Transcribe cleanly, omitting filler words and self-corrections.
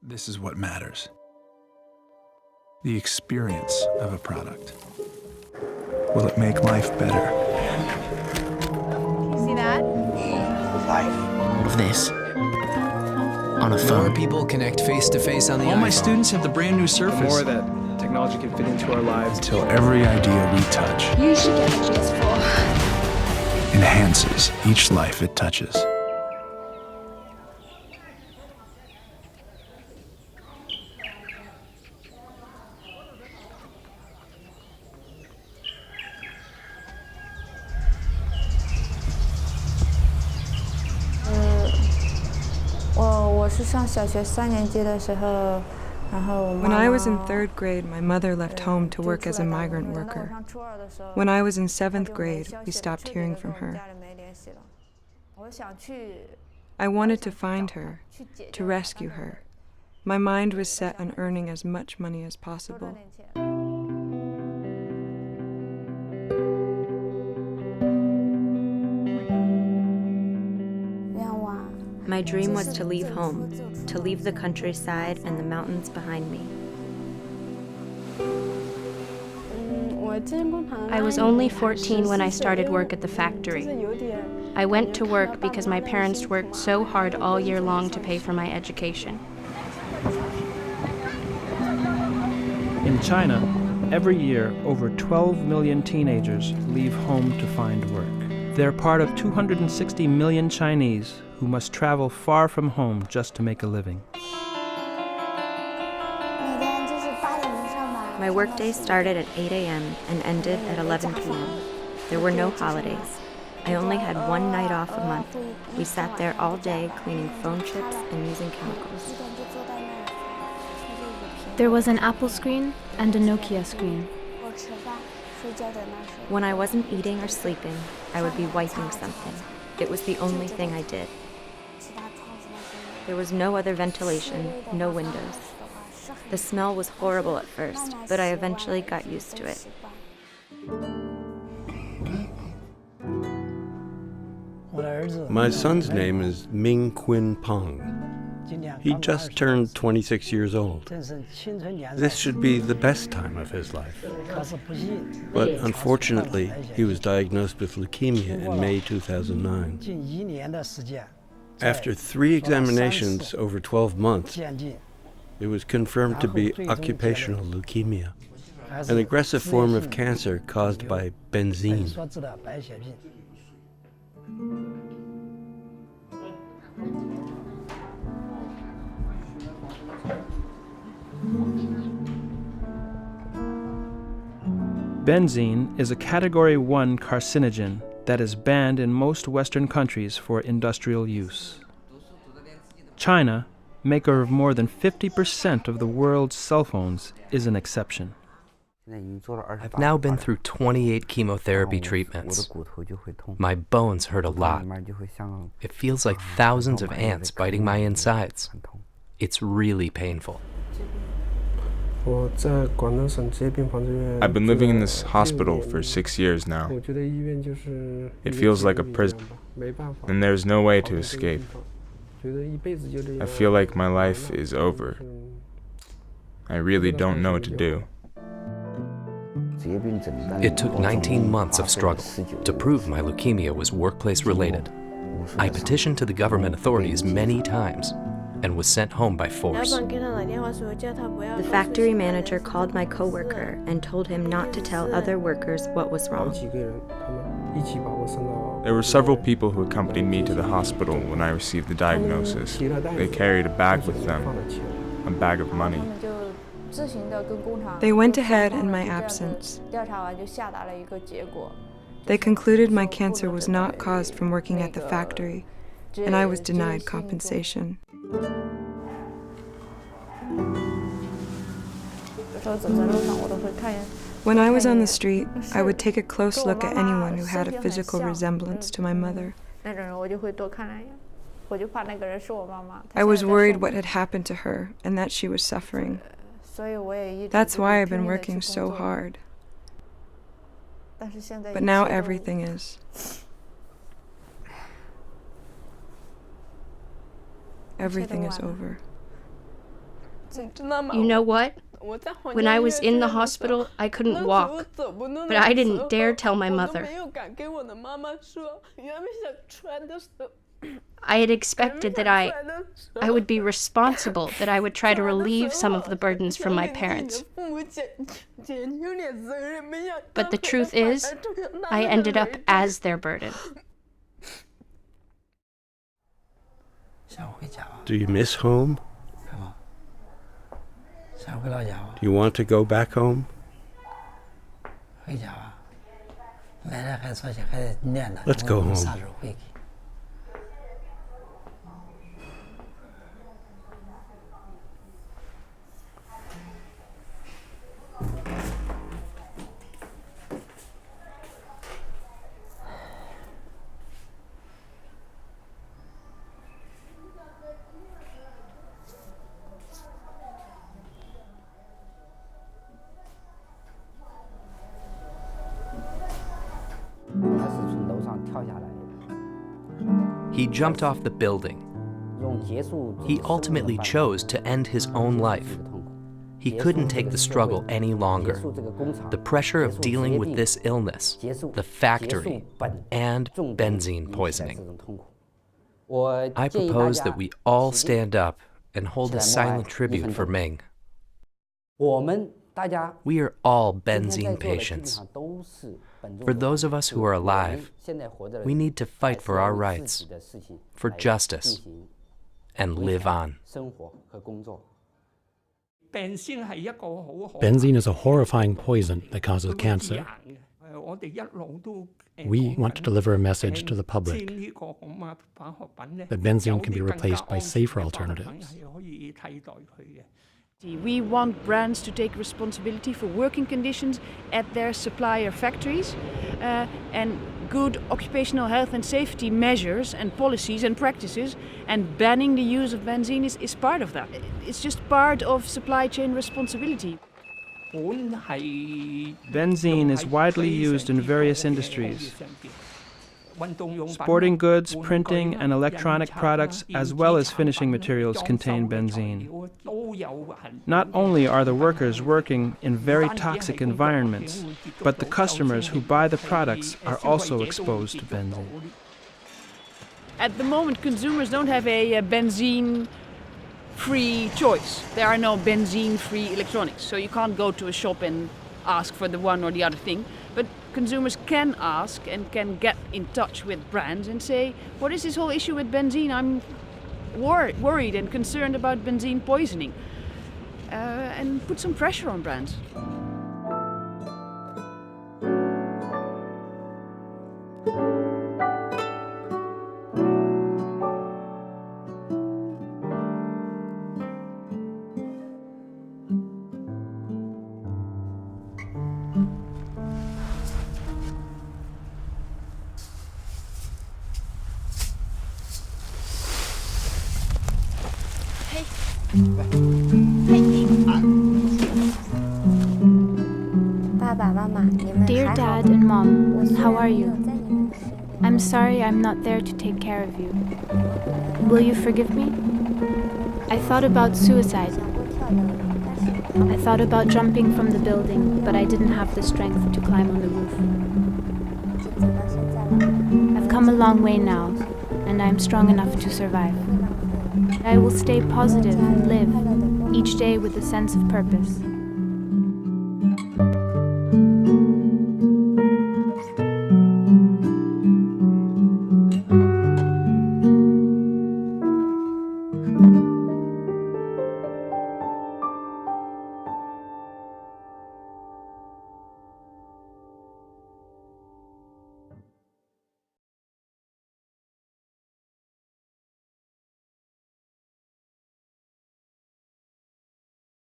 This is what matters. The experience of a product. Will it make life better? You see that? Life. Of this. On a phone. More people connect face-to-face on the iPhone. All my students have the brand new Surface. The more that technology can fit into our lives. Until every idea we touch You should get a PS4. enhances each life it touches. When I was in 3rd grade, my mother left home to work as a migrant worker. When I was in 7th grade, we stopped hearing from her. I wanted to find her, to rescue her. My mind was set on earning as much money as possible. My dream was to leave home, to leave the countryside and the mountains behind me. I was only 14 when I started work at the factory. I went to work because my parents worked so hard all year long to pay for my education. In China, every year, over 12 million teenagers leave home to find work. They're part of 260 million Chinese who must travel far from home just to make a living. My workday started at 8 a.m. and ended at 11 p.m. There were no holidays. I only had one night off a month. We sat there all day cleaning phone chips and using chemicals. There was an Apple screen and a Nokia screen. When I wasn't eating or sleeping, I would be wiping something. It was the only thing I did. There was no other ventilation, no windows. The smell was horrible at first, but I eventually got used to it. My son's name is Ming Quin Peng. He just turned 26 years old. This should be the best time of his life. But unfortunately, he was diagnosed with leukemia in May 2009. After 3 examinations over 12 months, it was confirmed to be occupational leukemia, an aggressive form of cancer caused by benzene. Benzene is a Category 1 carcinogen that is banned in most Western countries for industrial use. China, maker of more than 50% of the world's cell phones, is an exception. I've now been through 28 chemotherapy treatments. My bones hurt a lot. It feels like thousands of ants biting my insides. It's really painful. I've been living in this hospital for 6 years now. It feels like a prison, and there's no way to escape. I feel like my life is over. I really don't know what to do. It took 19 months of struggle to prove my leukemia was workplace-related. I petitioned to the government authorities many times and was sent home by force. The factory manager called my coworker and told him not to tell other workers what was wrong. There were several people who accompanied me to the hospital when I received the diagnosis. They carried a bag with them, a bag of money. They went ahead in my absence. They concluded my cancer was not caused from working at the factory, and I was denied compensation. When I was on the street, I would take a close look at anyone who had a physical resemblance to my mother. I was worried what had happened to her and that she was suffering. That's why I've been working so hard. But now everything is. Everything is over. You know what? When I was in the hospital, I couldn't walk, but I didn't dare tell my mother. I had expected that I would be responsible, that I would try to relieve some of the burdens from my parents. But the truth is, I ended up as their burden. Do you miss home? Do you want to go back home? Let's go home. He jumped off the building. He ultimately chose to end his own life. He couldn't take the struggle any longer. The pressure of dealing with this illness, the factory, and benzene poisoning. I propose that we all stand up and hold a silent tribute for Ming. We are all benzene patients. For those of us who are alive, we need to fight for our rights, for justice, and live on. Benzene is a horrifying poison that causes cancer. We want to deliver a message to the public that benzene can be replaced by safer alternatives. We want brands to take responsibility for working conditions at their supplier factories, and good occupational health and safety measures and policies and practices, and banning the use of benzene is part of that. It's just part of supply chain responsibility. Benzene is widely used in various industries. Sporting goods, printing, and electronic products, as well as finishing materials, contain benzene. Not only are the workers working in very toxic environments, but the customers who buy the products are also exposed to benzene. At the moment, consumers don't have a benzene-free choice. There are no benzene-free electronics, so you can't go to a shop and ask for the one or the other thing. But consumers can ask and can get in touch with brands and say, what is this whole issue with benzene? I'm worried and concerned about benzene poisoning. And put some pressure on brands. Dear Dad and Mom, how are you? I'm sorry I'm not there to take care of you. Will you forgive me? I thought about suicide. I thought about jumping from the building, but I didn't have the strength to climb on the roof. I've come a long way now, and I'm strong enough to survive. I will stay positive and live each day with a sense of purpose.